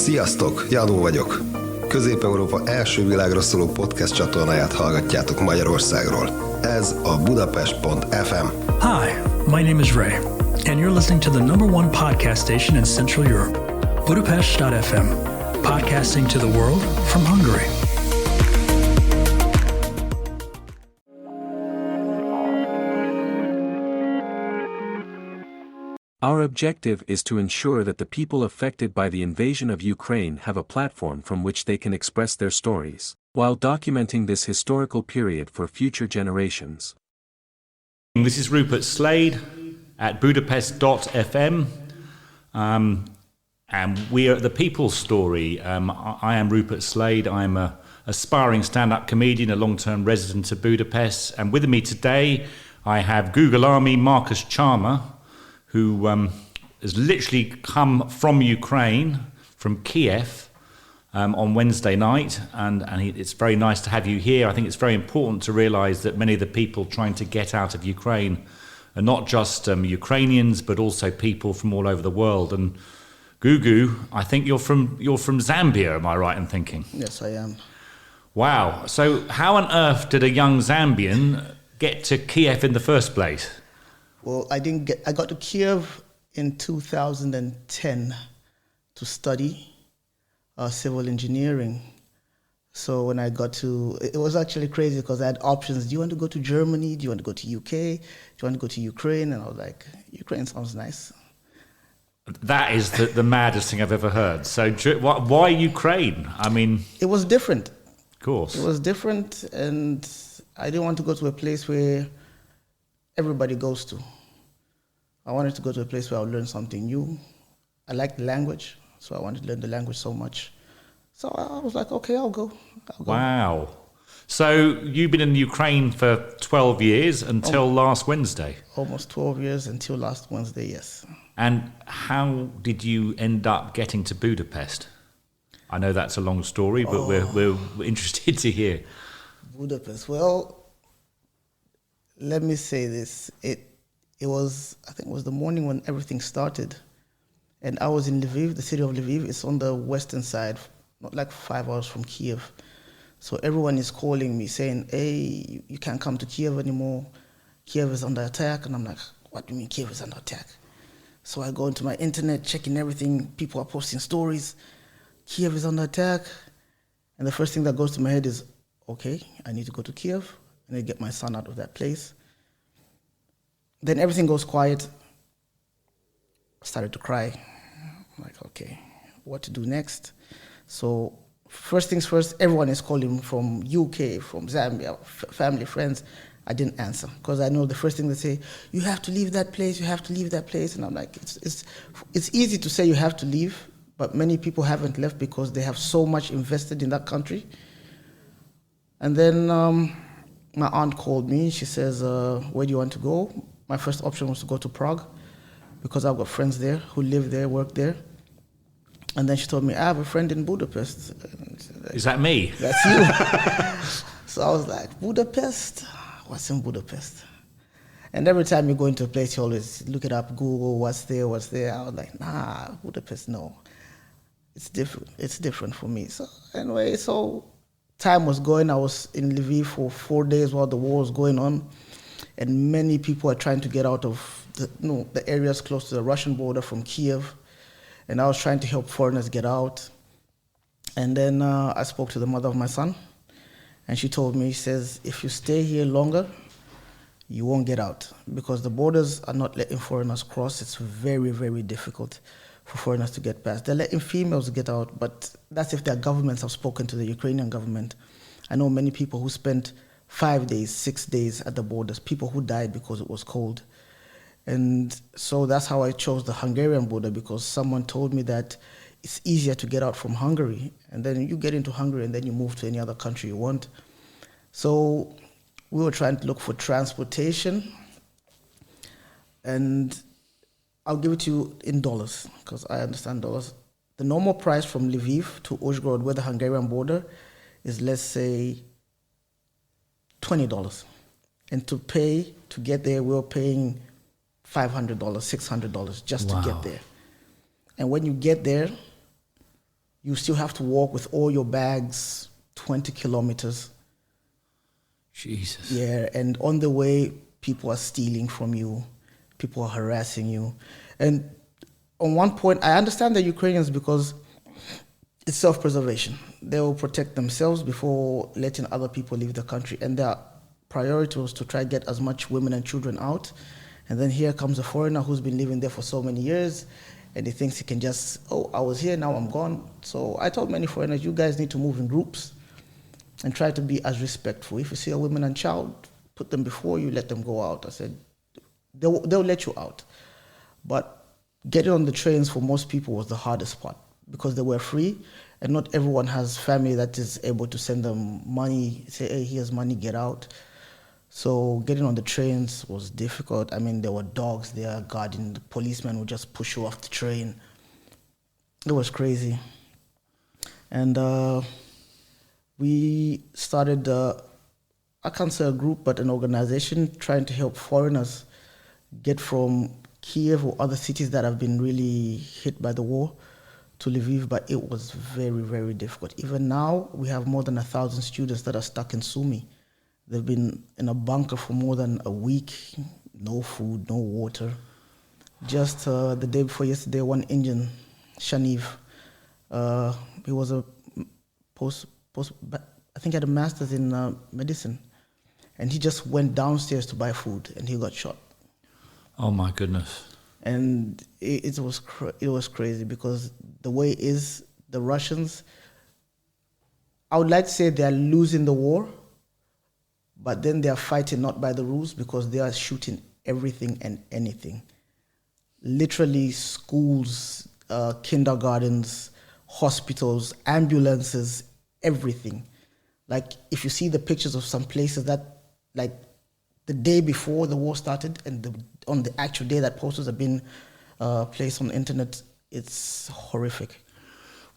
Sziasztok, Janó vagyok. Közép-Európa első világra szóló podcast csatornáját hallgatjátok Magyarországról. Ez a Budapest.fm. Hi, my name is Ray, and you're listening to the number one podcast station in Central Europe, Budapest.fm, podcasting to the world from Hungary. Our objective is to ensure that the people affected by the invasion of Ukraine have a platform from which they can express their stories, while documenting this historical period for future generations. This is Rupert Slade at Budapest.fm, and we are at the People's Story. I am Rupert Slade. I'm an aspiring stand-up comedian, a long-term resident of Budapest, and with me today I have Gugulami Marcus Charmer, who has literally come from Ukraine, from Kiev, on Wednesday night, and it's very nice to have you here. I think it's very important to realise that many of the people trying to get out of Ukraine are not just Ukrainians, but also people from all over the world. And Gugu, I think you're from Zambia, am I right in thinking? Yes, I am. Wow. So how on earth did a young Zambian get to Kiev in the first place? Well, I got to Kiev in 2010 to study civil engineering. So when I got to, it was actually crazy because I had options. Do you want to go to Germany? Do you want to go to UK? Do you want to go to Ukraine? And I was like, Ukraine sounds nice. That is the maddest thing I've ever heard. So why Ukraine? I mean... It was different. Of course. It was different, and I didn't want to go to a place where everybody goes to. I wanted to go to a place where I would learn something new. I like the language, so I wanted to learn the language so much. So I was like, okay, I'll go. Wow. So you've been in Ukraine for 12 years until last Wednesday? Almost 12 years until last Wednesday, yes. And how did you end up getting to Budapest? I know that's a long story, but we're interested to hear. Budapest, well, let me say this. It was, I think it was the morning when everything started. And I was in Lviv, the city of Lviv. It's on the western side, not like 5 hours from Kiev. So everyone is calling me saying, hey, you can't come to Kiev anymore. Kiev is under attack. And I'm like, what do you mean Kiev is under attack? So I go into my internet, checking everything. People are posting stories. Kiev is under attack. And the first thing that goes to my head is, okay, I need to go to Kiev. I need to get my son out of that place. Then everything goes quiet. I started to cry. I'm like, okay, what to do next? So first things first, everyone is calling from UK, from Zambia, family, friends. I didn't answer because I know the first thing they say, you have to leave that place, you have to leave that place. And I'm like, it's easy to say you have to leave, but many people haven't left because they have so much invested in that country. And then my aunt called me. She says, where do you want to go? My first option was to go to Prague because I've got friends there who live there, work there. And then she told me, I have a friend in Budapest. Is that me? That's you. So I was like, Budapest? What's in Budapest? And every time you go into a place, you always look it up, Google, what's there. I was like, nah, Budapest, no. It's different. It's different for me. So anyway, time was going. I was in Lviv for 4 days while the war was going on. And many people are trying to get out of the areas close to the Russian border from Kiev. And I was trying to help foreigners get out. And then I spoke to the mother of my son. And she told me, she says, if you stay here longer, you won't get out. Because the borders are not letting foreigners cross. It's very, very difficult for foreigners to get past. They're letting females get out, but that's if their governments have spoken to the Ukrainian government. I know many people who spent 5 days, 6 days at the borders, people who died because it was cold. And so that's how I chose the Hungarian border, because someone told me that it's easier to get out from Hungary. And then you get into Hungary and then you move to any other country you want. So we were trying to look for transportation. And I'll give it to you in dollars, because I understand dollars. The normal price from Lviv to Uzhhorod, where the Hungarian border is, let's say, $20. And to get there, we were paying $500, $600 just to get there. And when you get there, you still have to walk with all your bags 20 kilometers. Jesus. Yeah, and on the way, people are stealing from you. People are harassing you. And on one point, I understand the Ukrainians because it's self-preservation. They will protect themselves before letting other people leave the country. And their priority was to try to get as much women and children out. And then here comes a foreigner who's been living there for so many years, and he thinks he can just, oh, I was here, now I'm gone. So I told many foreigners, you guys need to move in groups and try to be as respectful. If you see a woman and child, put them before you, let them go out. I said, they'll let you out. But getting on the trains for most people was the hardest part because they were free, and not everyone has family that is able to send them money, say, hey, here's money, get out. So getting on the trains was difficult. I mean, there were dogs there guarding. The policemen would just push you off the train. It was crazy. And we started, I can't say a group, but an organization trying to help foreigners get from Kiev or other cities that have been really hit by the war to Lviv, but it was very, very difficult. Even now, we have more than 1,000 students that are stuck in Sumy. They've been in a bunker for more than a week, no food, no water. Just the day before yesterday, one Indian, Shaniv, he was a I think he had a master's in medicine, and he just went downstairs to buy food, and he got shot. Oh my goodness! And it was crazy because the way is the Russians. I would like to say they are losing the war, but then they are fighting not by the rules because they are shooting everything and anything. Literally schools, kindergartens, hospitals, ambulances, everything. Like if you see the pictures of some places that, like the day before the war started and on the actual day that posters have been placed on the internet, it's horrific.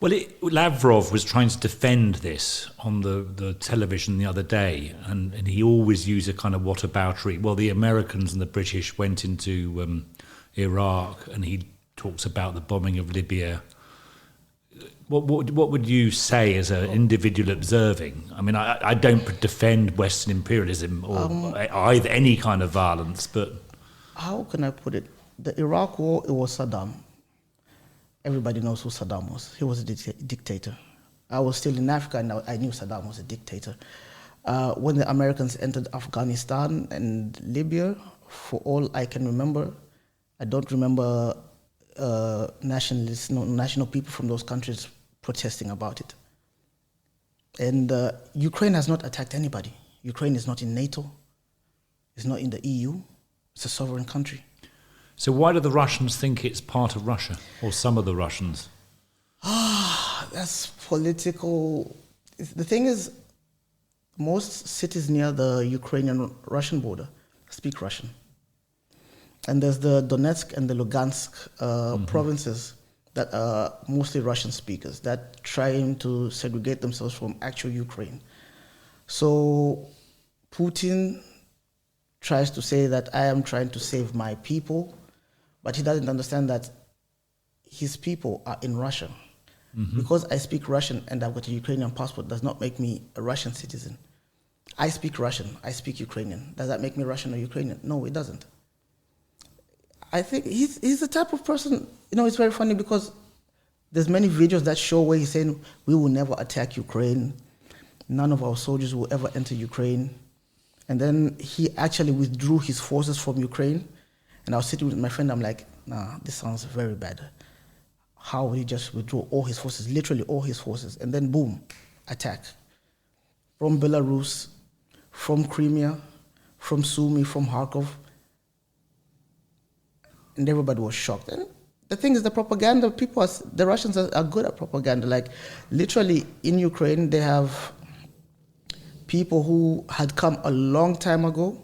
Well, Lavrov was trying to defend this on the television the other day, and he always used a kind of whataboutery. Well, the Americans and the British went into Iraq, and he talks about the bombing of Libya. What would you say as an individual observing? I mean, I don't defend Western imperialism or either any kind of violence, but... How can I put it? The Iraq war, it was Saddam. Everybody knows who Saddam was. He was a dictator. I was still in Africa and I knew Saddam was a dictator. When the Americans entered Afghanistan and Libya, for all I can remember, I don't remember national people from those countries protesting about it. And Ukraine has not attacked anybody. Ukraine is not in NATO. It's not in the EU. It's a sovereign country. So why do the Russians think it's part of Russia, or some of the Russians? That's political. The thing is, most cities near the Ukrainian-Russian border speak Russian. And there's the Donetsk and the Lugansk provinces that are mostly Russian speakers that trying to segregate themselves from actual Ukraine. So Putin tries to say that I am trying to save my people, but he doesn't understand that his people are in Russia. Mm-hmm. Because I speak Russian and I've got a Ukrainian passport does not make me a Russian citizen. I speak Russian, I speak Ukrainian. Does that make me Russian or Ukrainian? No, it doesn't. I think he's the type of person, it's very funny because there's many videos that show where he's saying, we will never attack Ukraine. None of our soldiers will ever enter Ukraine. And then he actually withdrew his forces from Ukraine. And I was sitting with my friend, I'm like, nah, this sounds very bad. How will he just withdraw all his forces, literally all his forces, and then boom, attack. From Belarus, from Crimea, from Sumy, from Kharkov. And everybody was shocked. And the thing is, the propaganda, the Russians are good at propaganda. Like, literally, in Ukraine, they have people who had come a long time ago,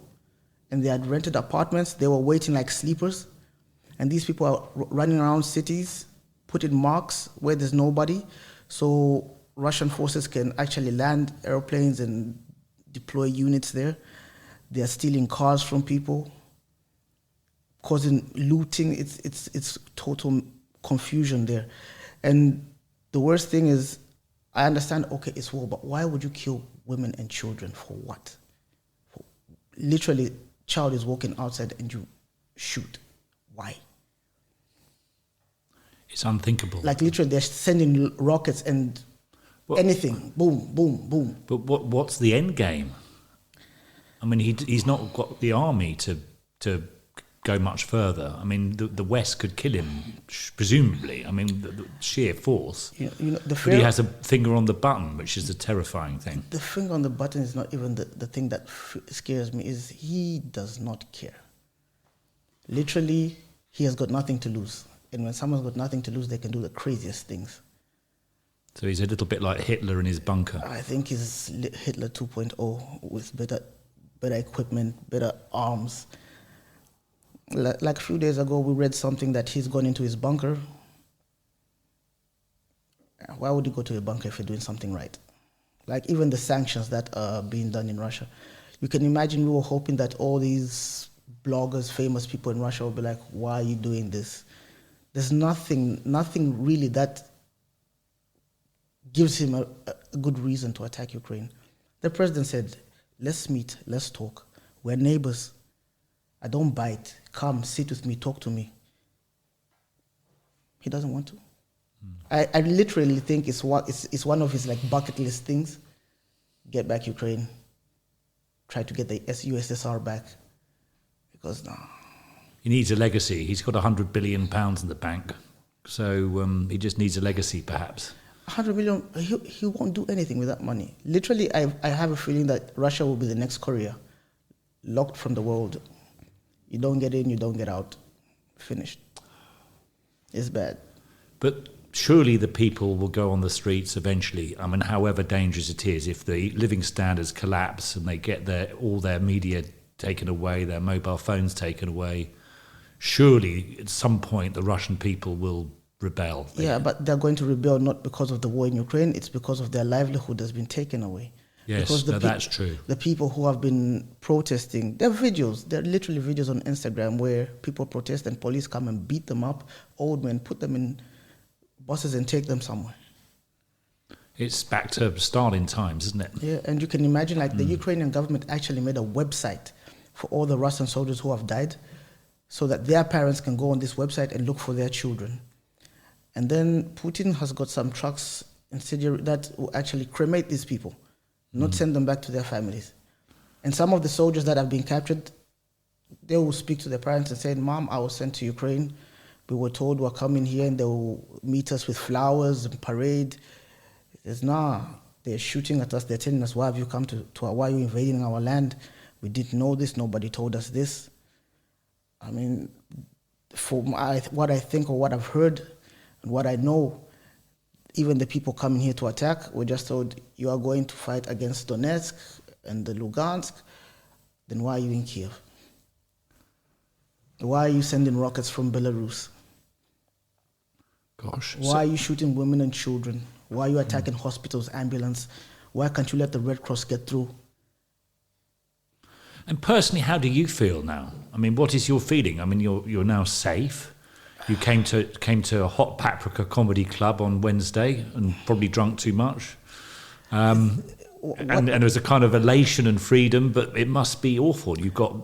and they had rented apartments. They were waiting like sleepers. And these people are running around cities, putting marks where there's nobody. So Russian forces can actually land airplanes and deploy units there. They are stealing cars from people, causing looting. It's total confusion there. And the worst thing is, I understand, okay, it's war, but why would you kill women and children for what? Literally, child is walking outside and you shoot. Why? It's unthinkable. Like literally, they're sending rockets and anything, boom, boom, boom. But what's the end game? I mean, he's not got the army to go much further. I mean, the West could kill him, presumably. I mean, the sheer force. You know, but he has a finger on the button, which is the terrifying thing. The finger on the button is not even the thing that scares me. Is he does not care. Literally, he has got nothing to lose. And when someone's got nothing to lose, they can do the craziest things. So he's a little bit like Hitler in his bunker. I think he's Hitler 2.0 with better equipment, better arms. Like a few days ago, we read something that he's gone into his bunker. Why would you go to a bunker if you're doing something right? Like even the sanctions that are being done in Russia. You can imagine we were hoping that all these bloggers, famous people in Russia will be like, why are you doing this? There's nothing really that gives him a good reason to attack Ukraine. The president said, let's meet, let's talk. We're neighbors. I don't bite. Come, sit with me, talk to me. He doesn't want to. I literally think it's one of his like bucket list things. Get back Ukraine. Try to get the USSR back. Because no. He needs a legacy. He's got £100 billion in the bank. So he just needs a legacy, perhaps. 100 million, he won't do anything with that money. Literally, I have a feeling that Russia will be the next Korea. Locked from the world. You don't get in, you don't get out. Finished. It's bad. But surely the people will go on the streets eventually. I mean, however dangerous it is, if the living standards collapse and they get all their media taken away, their mobile phones taken away, surely at some point the Russian people will rebel. Yeah, but they're going to rebel not because of the war in Ukraine, it's because of their livelihood has been taken away. Yes, that's true. The people who have been protesting, there are literally videos on Instagram where people protest and police come and beat them up, old men, put them in buses and take them somewhere. It's back to Stalin times, isn't it? Yeah, and you can imagine the Ukrainian government actually made a website for all the Russian soldiers who have died so that their parents can go on this website and look for their children. And then Putin has got some trucks in Syria that will actually cremate these people, not send them back to their families. And some of the soldiers that have been captured, they will speak to their parents and say, Mom, I was sent to Ukraine. We were told we're coming here and they will meet us with flowers and parade. He says, nah, they're shooting at us. They're telling us, why have you come to why are you invading our land? We didn't know this. Nobody told us this. I mean, what I think or what I've heard and what I know, even the people coming here to attack were just told, you are going to fight against Donetsk and the Lugansk, then why are you in Kiev? Why are you sending rockets from Belarus? Gosh. Why are you shooting women and children? Why are you attacking hospitals, ambulance? Why can't you let the Red Cross get through? And personally, how do you feel now? I mean, what is your feeling? I mean, you're now safe. You came to a Hot Paprika comedy club on Wednesday and probably drunk too much. And there was a kind of elation and freedom, but it must be awful. You've got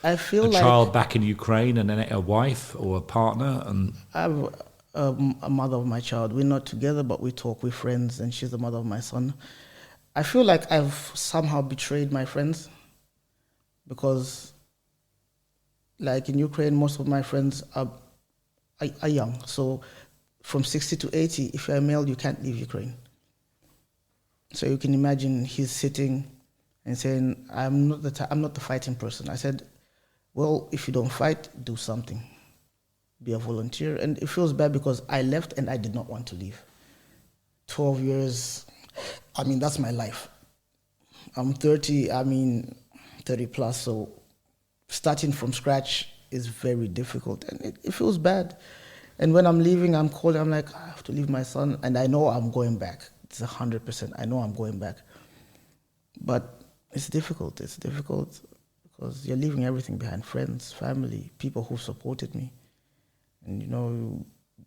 a child back in Ukraine and then a wife or a partner. And I have a mother of my child. We're not together, but we talk. We're friends, and she's the mother of my son. I feel like I've somehow betrayed my friends because, like in Ukraine, most of my friends are young. So from 60 to 80, if you're a male, you can't leave Ukraine. So you can imagine he's sitting and saying, I'm not the fighting person. I said, well, if you don't fight, do something. Be a volunteer. And it feels bad because I left and I did not want to leave. 12 years, I mean, that's my life. I'm 30, 30 plus, so starting from scratch is very difficult and it feels bad. And when I'm leaving, I'm calling, I'm like, I have to leave my son, and I know I'm going back. It's 100%. I know I'm going back. But it's difficult. It's difficult because you're leaving everything behind, friends, family, people who supported me. And,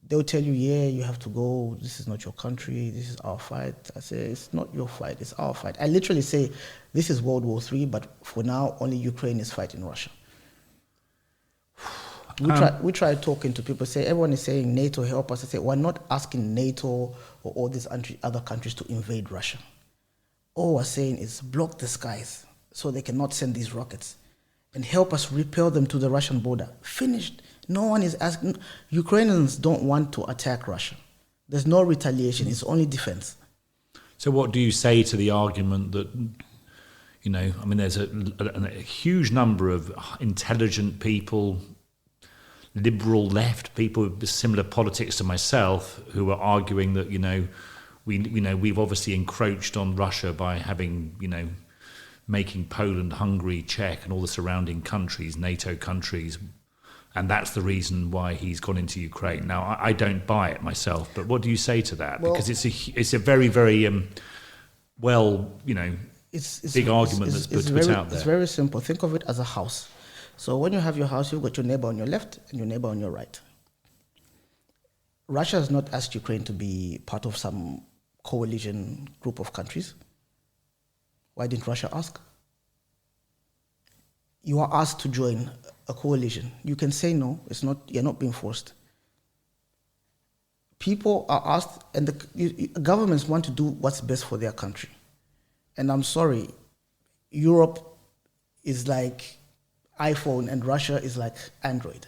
they'll tell you, yeah, you have to go. This is not your country. This is our fight. I say, it's not your fight. It's our fight. I literally say, this is World War III, but for now, only Ukraine is fighting Russia. We try talking to people, say, everyone is saying NATO help us. I say, we're not asking NATO or all these other countries to invade Russia. All we're saying is block the skies so they cannot send these rockets and help us repel them to the Russian border. Finished. No one is asking. Ukrainians don't want to attack Russia. There's no retaliation. It's only defense. So what do you say to the argument that, there's a huge number of intelligent people, liberal left people with similar politics to myself, who are arguing that, we've obviously encroached on Russia by having, making Poland, Hungary, Czech and all the surrounding countries, NATO countries, and that's the reason why he's gone into Ukraine. Now, I don't buy it myself, but what do you say to that? Well, because it's a very, very big argument that's put out there. It's very simple. Think of it as a house. So when you have your house, you've got your neighbor on your left and your neighbor on your right. Russia has not asked Ukraine to be part of some coalition group of countries. Why didn't Russia ask? You are asked to join a coalition. You can say no. It's not. You're not being forced. People are asked, and the governments want to do what's best for their country. And I'm sorry, Europe is like iPhone and Russia is like Android.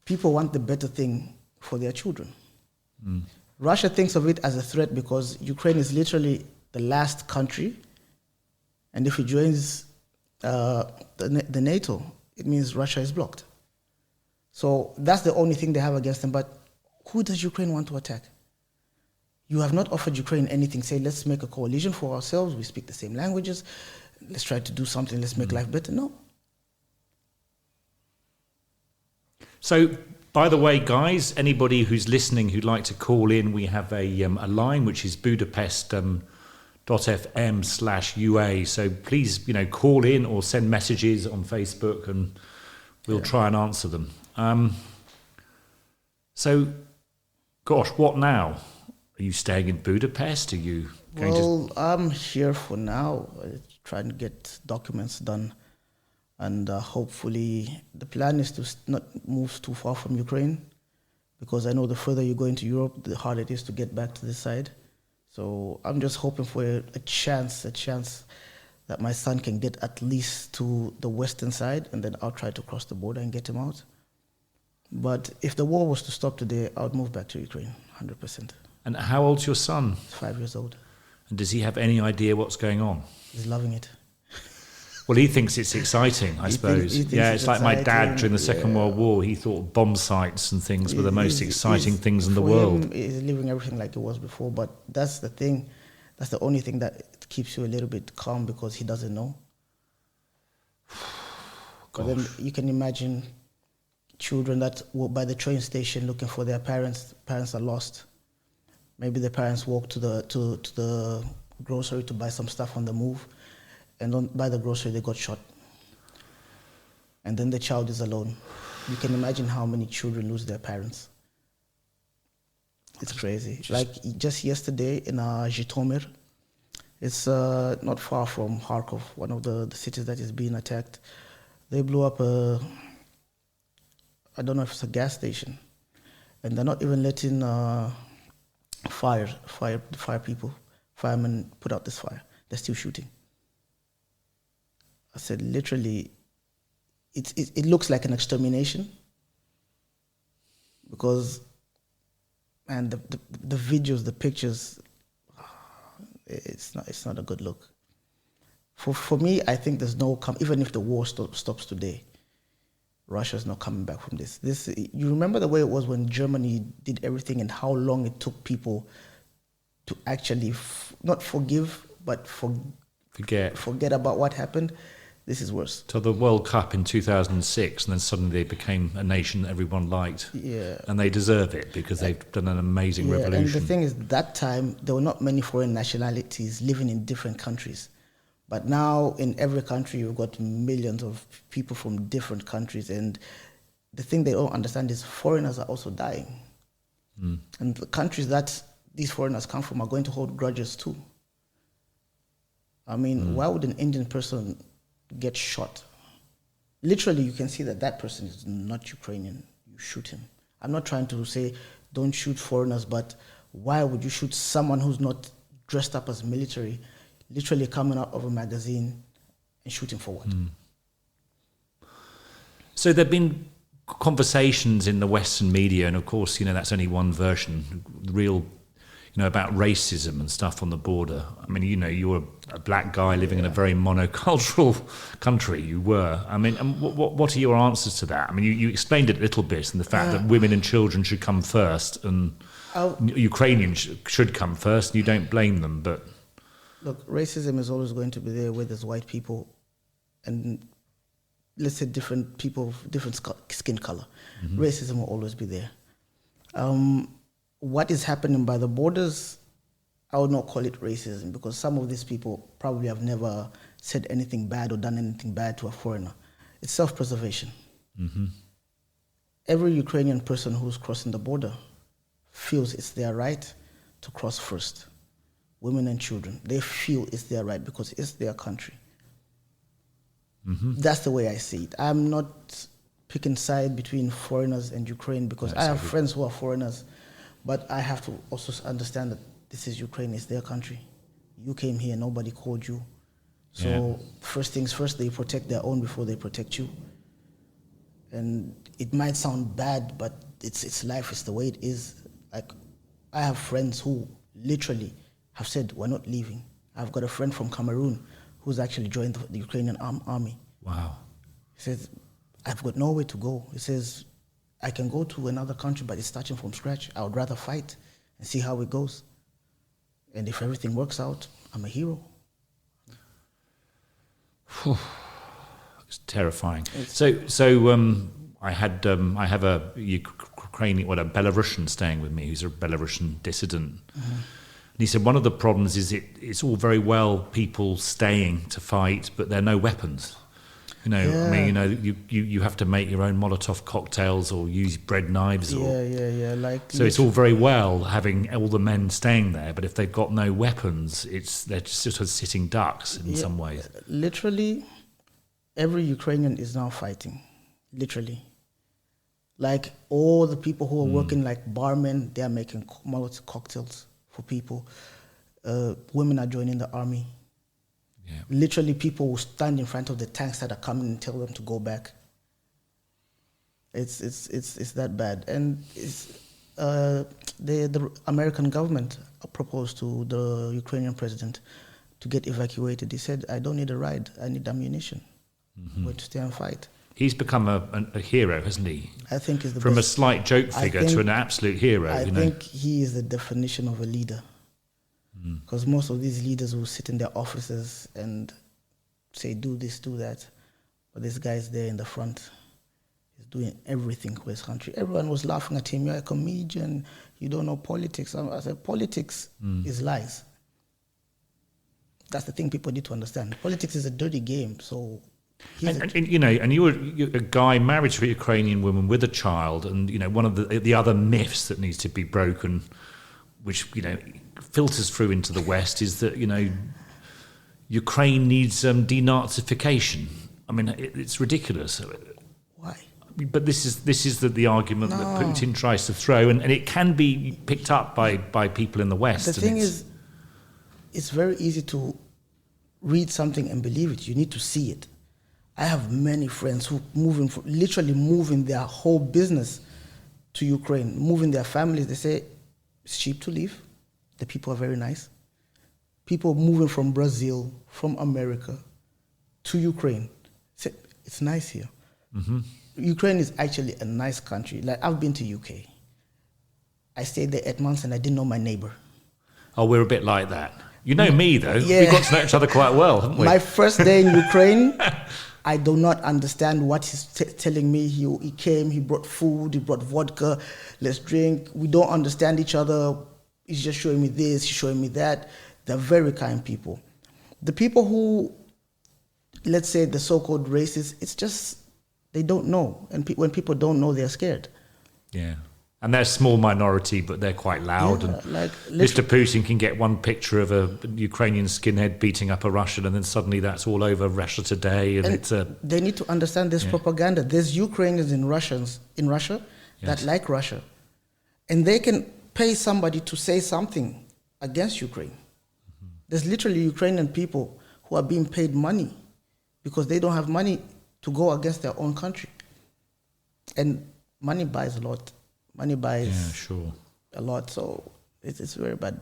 People want the better thing for their children. Russia thinks of it as a threat because Ukraine is literally the last country, and if it joins the NATO, it means Russia is blocked. So that's the only thing they have against them. But who does Ukraine want to attack? You have not offered Ukraine anything. Say, let's make a coalition for ourselves. We speak the same languages. Let's try to do something. Let's make life better. No. So, by the way, guys, anybody who's listening who'd like to call in, we have a line which is Budapest.fm/UA. So please, call in or send messages on Facebook, and we'll try and answer them. So, gosh, what now? Are you staying in Budapest? Are you going I'm here for now, trying to get documents done. And hopefully the plan is to not move too far from Ukraine, because I know the further you go into Europe, the harder it is to get back to this side. So I'm just hoping for a chance that my son can get at least to the western side, and then I'll try to cross the border and get him out. But if the war was to stop today, I would move back to Ukraine, 100%. And how old's your son? 5 years old. And does he have any idea what's going on? He's loving it. Well, he thinks it's exciting, I suppose. It's like my dad during the Second World War. He thought bomb sites and things were the most exciting things in the world. He's living everything like it was before, but that's the thing. That's the only thing that keeps you a little bit calm, because he doesn't know. But then you can imagine children that walk by the train station looking for their parents. Parents are lost. Maybe the parents walk to the grocery to buy some stuff on the move, and by the grocery they got shot. And then the child is alone. You can imagine how many children lose their parents. It's crazy. Just yesterday in Zhytomyr, it's not far from Kharkov, one of the cities that is being attacked. They blew up I don't know if it's a gas station, and they're not even letting firemen put out this fire. They're still shooting. I said, literally, it looks like an extermination, because, man, the videos, the pictures, it's not a good look. For me, I think there's no even if the war stops today, Russia's not coming back from this. You remember the way it was when Germany did everything, and how long it took people to actually not forgive, but forget about what happened. This is worse. So the World Cup in 2006, and then suddenly they became a nation that everyone liked. Yeah. And they deserve it, because they've done an amazing revolution. And the thing is, that time, there were not many foreign nationalities living in different countries. But now, in every country, you've got millions of people from different countries, and the thing they don't understand is foreigners are also dying. And the countries that these foreigners come from are going to hold grudges too. I mean, why would an Indian person get shot? Literally, you can see that person is not Ukrainian. You shoot him. I'm not trying to say don't shoot foreigners, but why would you shoot someone who's not dressed up as military, literally coming out of a magazine and shooting for what? So there have been conversations in the Western media, and of course, that's only one version, real, about racism and stuff on the border. I mean, you're a black guy living in a very monocultural country. You were. I mean, and what are your answers to that? I mean, you explained it a little bit, and the fact that women and children should come first, and Ukrainians should come first, and you don't blame them, but... Look, racism is always going to be there where there's white people and, let's say, different people of different skin color. Racism will always be there. What is happening by the borders, I would not call it racism, because some of these people probably have never said anything bad or done anything bad to a foreigner. It's self-preservation. Every Ukrainian person who's crossing the border feels it's their right to cross first. Women and children, they feel it's their right because it's their country. That's the way I see it. I'm not picking side between foreigners and Ukraine, because I have friends who are foreigners, but I have to also understand that this is Ukraine, it's their country. You came here, nobody called you. So first things first, they protect their own before they protect you. And it might sound bad, but it's life, it's the way it is. Like, I have friends who literally have said, we're not leaving. I've got a friend from Cameroon who's actually joined the Ukrainian army. Wow. He says, I've got nowhere to go. He says, I can go to another country, but it's starting from scratch. I would rather fight and see how it goes. And if everything works out, I'm a hero. It's terrifying. I have a Ukrainian, a Belarusian staying with me, who's a Belarusian dissident. And he said one of the problems is it's all very well people staying to fight, but there are no weapons. I mean, you have to make your own Molotov cocktails or use bread knives. So it's all very well having all the men staying there, but if they've got no weapons, they're just sort of sitting ducks in some ways. Literally, every Ukrainian is now fighting. Literally. Like, all the people who are working like barmen, they are making Molotov cocktails for people. Women are joining the army. Yeah. Literally, people will stand in front of the tanks that are coming and tell them to go back. It's that bad. And the American government proposed to the Ukrainian president to get evacuated. He said, I don't need a ride, I need ammunition. I'm going to stay and fight. He's become a hero, hasn't he? I think he's the From best. A slight joke figure to an absolute hero. I think he is the definition of a leader. Because most of these leaders will sit in their offices and say, do this, do that. But this guy's there in the front. He's doing everything for his country. Everyone was laughing at him. You're a comedian. You don't know politics. I said, politics is lies. That's the thing people need to understand. Politics is a dirty game. So, and you're a guy married to a Ukrainian woman with a child, and one of the other myths that needs to be broken, which filters through into the West, is that Ukraine needs denazification. I mean, it's ridiculous. Why? But this is the argument that Putin tries to throw, and it can be picked up by people in the West. The thing is, it's very easy to read something and believe it. You need to see it. I have many friends who literally moving their whole business to Ukraine, moving their families. They say it's cheap to live. The people are very nice. People moving from Brazil, from America to Ukraine. Say, it's nice here. Ukraine is actually a nice country. Like, I've been to UK. I stayed there 8 months and I didn't know my neighbor. Oh, we're a bit like that. You know me, though. Yeah. We've got to know each other quite well, haven't we? My first day in Ukraine, I do not understand what he's telling me. He came, he brought food, he brought vodka, let's drink. We don't understand each other. He's just showing me this, he's showing me that. They're very kind people. The people who, let's say the so-called racists, it's just They don't know. And when people don't know, they're scared. Yeah. And they're a small minority, but they're quite loud. Yeah, and like Mr. Putin can get one picture of a Ukrainian skinhead beating up a Russian, and then suddenly that's all over Russia Today. And it's they need to understand this propaganda. There's Ukrainians in Russia that like Russia. And they can pay somebody to say something against Ukraine. Mm-hmm. There's literally Ukrainian people who are being paid money because they don't have money to go against their own country. And money buys a lot. Money buys a lot, so it's very bad.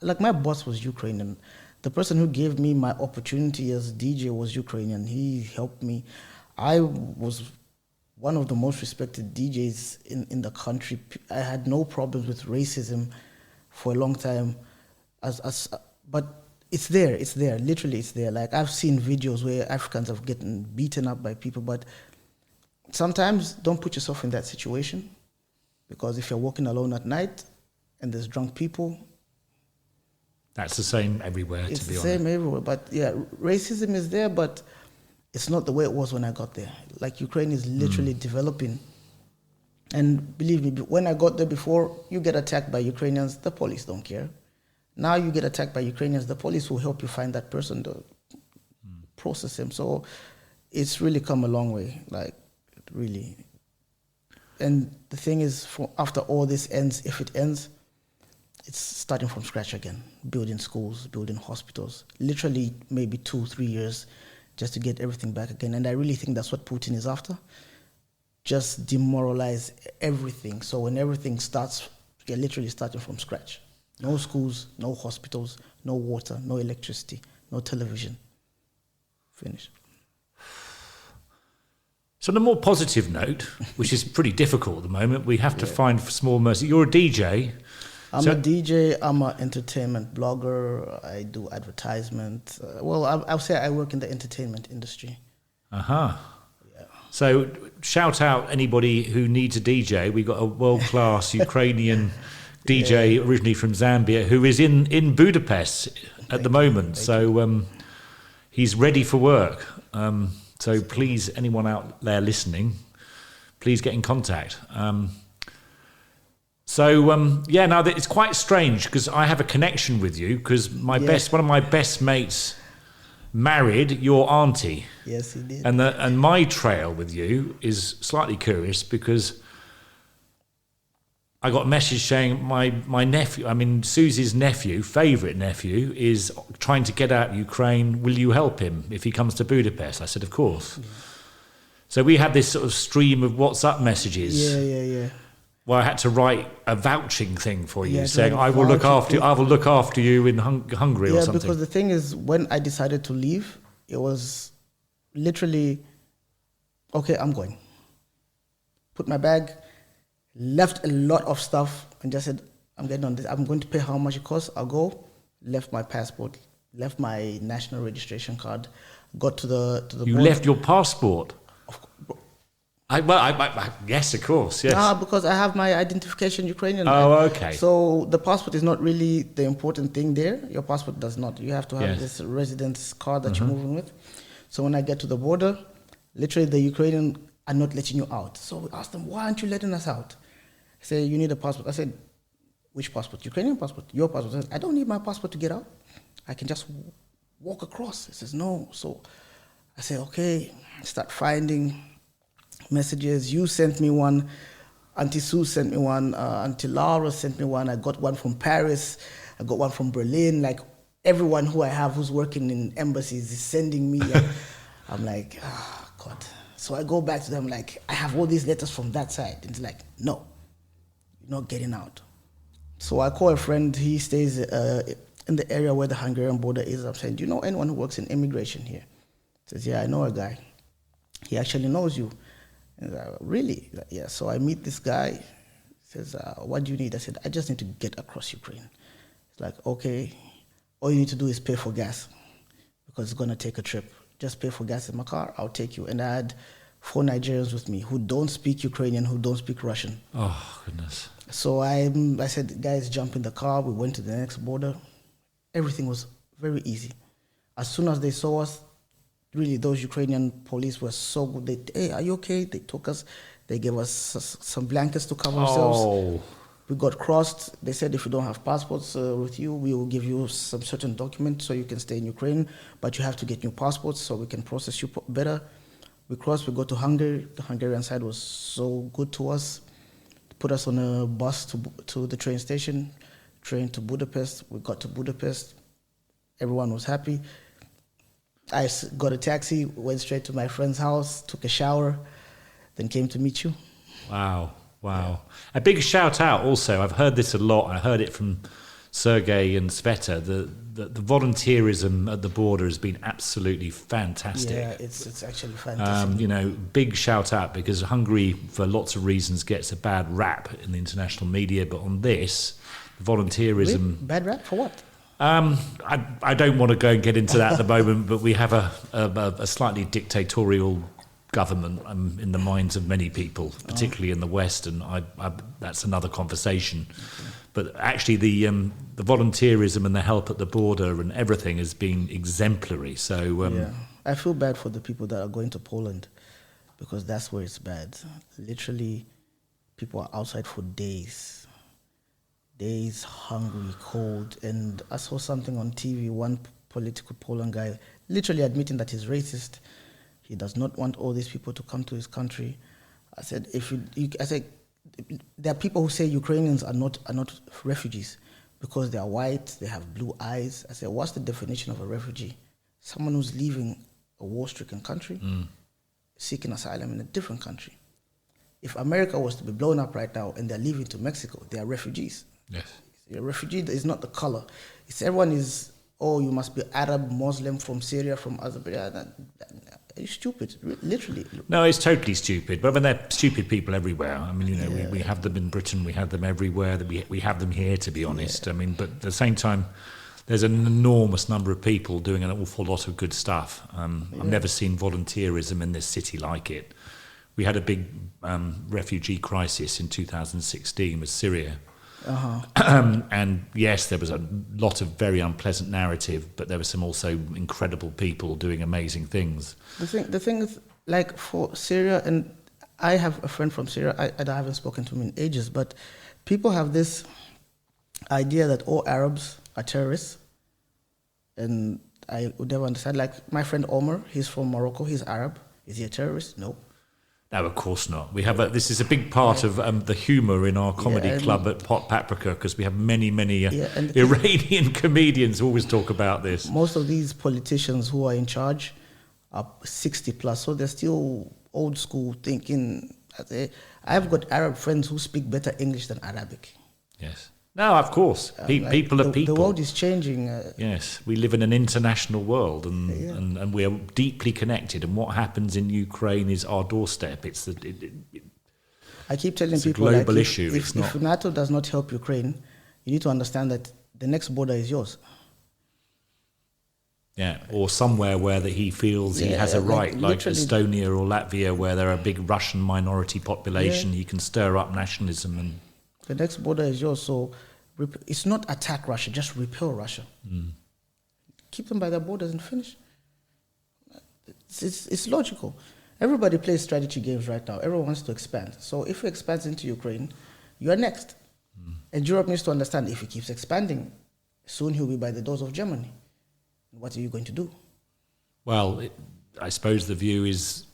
Like my boss was Ukrainian. The person who gave me my opportunity as DJ was Ukrainian. He helped me. I was one of the most respected DJs in the country. I had no problems with racism for a long time. But it's there. Literally, it's there. Like I've seen videos where Africans have gotten beaten up by people, but sometimes don't put yourself in that situation. Because if you're walking alone at night and there's drunk people... That's the same everywhere, to be honest. It's the same everywhere. But yeah, racism is there, but it's not the way it was when I got there. Like Ukraine is literally developing. And believe me, when I got there before, you get attacked by Ukrainians, the police don't care. Now you get attacked by Ukrainians, the police will help you find that person to process him. So it's really come a long way, like really. And the thing is, after all this ends, if it ends, it's starting from scratch again. Building schools, building hospitals. Literally maybe 2-3 years just to get everything back again. And I really think that's what Putin is after. Just demoralize everything. So when everything starts, you're literally starting from scratch. No schools, no hospitals, no water, no electricity, no television. Finish. So on a more positive note, which is pretty difficult at the moment, we have to find small mercy. You're a DJ. I'm a DJ, I'm an entertainment blogger, I do advertisement. I'll say I work in the entertainment industry. Yeah. So shout out anybody who needs a DJ. We've got a world-class Ukrainian DJ originally from Zambia who is in Budapest at the moment. So he's ready for work. So please, anyone out there listening, please get in contact. Now it's quite strange because I have a connection with you because one of my best mates married your auntie. Yes, he did. And my trail with you is slightly curious because I got a message saying my nephew, Susie's favourite nephew, is trying to get out of Ukraine. Will you help him if he comes to Budapest? I said, of course. Yeah. So we had this sort of stream of WhatsApp messages. Yeah. Where I had to write a vouching thing for you, saying I will look after you in Hungary or something. Yeah, because the thing is, when I decided to leave, it was literally, okay, I'm going. Put my bag. Left a lot of stuff and just said, I'm getting on this. I'm going to pay how much it costs. I'll go. Left my passport. Left my national registration card. Got to the You border. left your passport? Yes, of course, yes. Nah, because I have my identification Ukrainian. Oh, okay. So the passport is not really the important thing there. Your passport does not. You have to have this residence card that you're moving with. So when I get to the border, literally the Ukrainian are not letting you out. So we asked them, why aren't you letting us out? They say, you need a passport. I said, which passport? Ukrainian passport? Your passport? I said, I don't need my passport to get out. I can just walk across. He says, no. So I say, okay, start finding messages. You sent me one. Auntie Sue sent me one. Auntie Laura sent me one. I got one from Paris. I got one from Berlin. Like everyone who I have who's working in embassies is sending me. I'm like, oh, God. So I go back to them like, I have all these letters from that side. It's like, no, you're not getting out. So I call a friend. He stays in the area where the Hungarian border is. I'm saying, do you know anyone who works in immigration here? He says, yeah, I know a guy. He actually knows you. And I go, really? Yeah. So I meet this guy. He says, what do you need? I said, I just need to get across Ukraine. It's like, okay, all you need to do is pay for gas because it's going to take a trip. Just pay for gas in my car, I'll take you. And I had 4 Nigerians with me who don't speak Ukrainian, who don't speak Russian. Oh, goodness. So I said, guys, jump in the car. We went to the next border. Everything was very easy. As soon as they saw us, really, those Ukrainian police were so good. Hey, are you okay? They took us. They gave us some blankets to cover ourselves. Oh, We got crossed. They said if you don't have passports with you, we will give you some certain document so you can stay in Ukraine, but you have to get new passports so we can process you better. We crossed, we go to Hungary. The Hungarian side was so good to us. Put us on a bus to the train station, train to Budapest. We got to Budapest. Everyone was happy. I got a taxi, went straight to my friend's house, took a shower, then came to meet you. wow. Wow. A big shout out also, I've heard this a lot, I heard it from Sergey and Sveta, the volunteerism at the border has been absolutely fantastic. Yeah, it's actually fantastic. Big shout out, because Hungary, for lots of reasons, gets a bad rap in the international media, but on this, volunteerism... Really? Bad rap? For what? I don't want to go and get into that at the moment, but we have a slightly dictatorial government in the minds of many people, particularly in the West, and I that's another conversation. Okay. But actually, the volunteerism and the help at the border and everything has been exemplary. So I feel bad for the people that are going to Poland, because that's where it's bad. Literally, people are outside for days, hungry, cold. And I saw something on TV, one political Poland guy literally admitting that he's racist. He does not want all these people to come to his country. I said, there are people who say Ukrainians are not refugees because they are white, they have blue eyes. I said, what's the definition of a refugee? Someone who's leaving a war-stricken country, seeking asylum in a different country. If America was to be blown up right now and they're leaving to Mexico, they are refugees. Yes. A refugee is not the color. It's everyone is, you must be Arab, Muslim, from Syria, from Azerbaijan. Are you stupid? Literally. No, it's totally stupid. But there are stupid people everywhere. I mean, we have them in Britain, we have them everywhere. We have them here, to be honest. I mean, but at the same time, there's an enormous number of people doing an awful lot of good stuff. I've never seen volunteerism in this city like it. We had a big refugee crisis in 2016 with Syria. And yes, there was a lot of very unpleasant narrative, but there were some also incredible people doing amazing things. The thing is, like for Syria, and I have a friend from Syria, I haven't spoken to him in ages, but people have this idea that all Arabs are terrorists, and I would never understand. Like my friend Omar, he's from Morocco, he's Arab. Is he a terrorist? No. No, of course not. We have this is a big part of the humour in our comedy club at Pot Paprika, because we have many Iranian comedians who always talk about this. Most of these politicians who are in charge are 60 plus, so they're still old school thinking. I've got Arab friends who speak better English than Arabic. Yes. No, of course. People are people. The world is changing. Yes, we live in an international world, and we are deeply connected. And what happens in Ukraine is our doorstep. I keep telling people, a global issue. If NATO does not help Ukraine, you need to understand that the next border is yours. Yeah, or somewhere where he feels he has a right, like Estonia or Latvia, where there are a big Russian minority population. He can stir up nationalism and. The next border is yours, so it's not attack Russia, just repel Russia. Keep them by their borders and finish. It's logical. Everybody plays strategy games right now. Everyone wants to expand. So if he expands into Ukraine, you are next. And Europe needs to understand, if he keeps expanding, soon he'll be by the doors of Germany. What are you going to do? Well, I suppose the view is...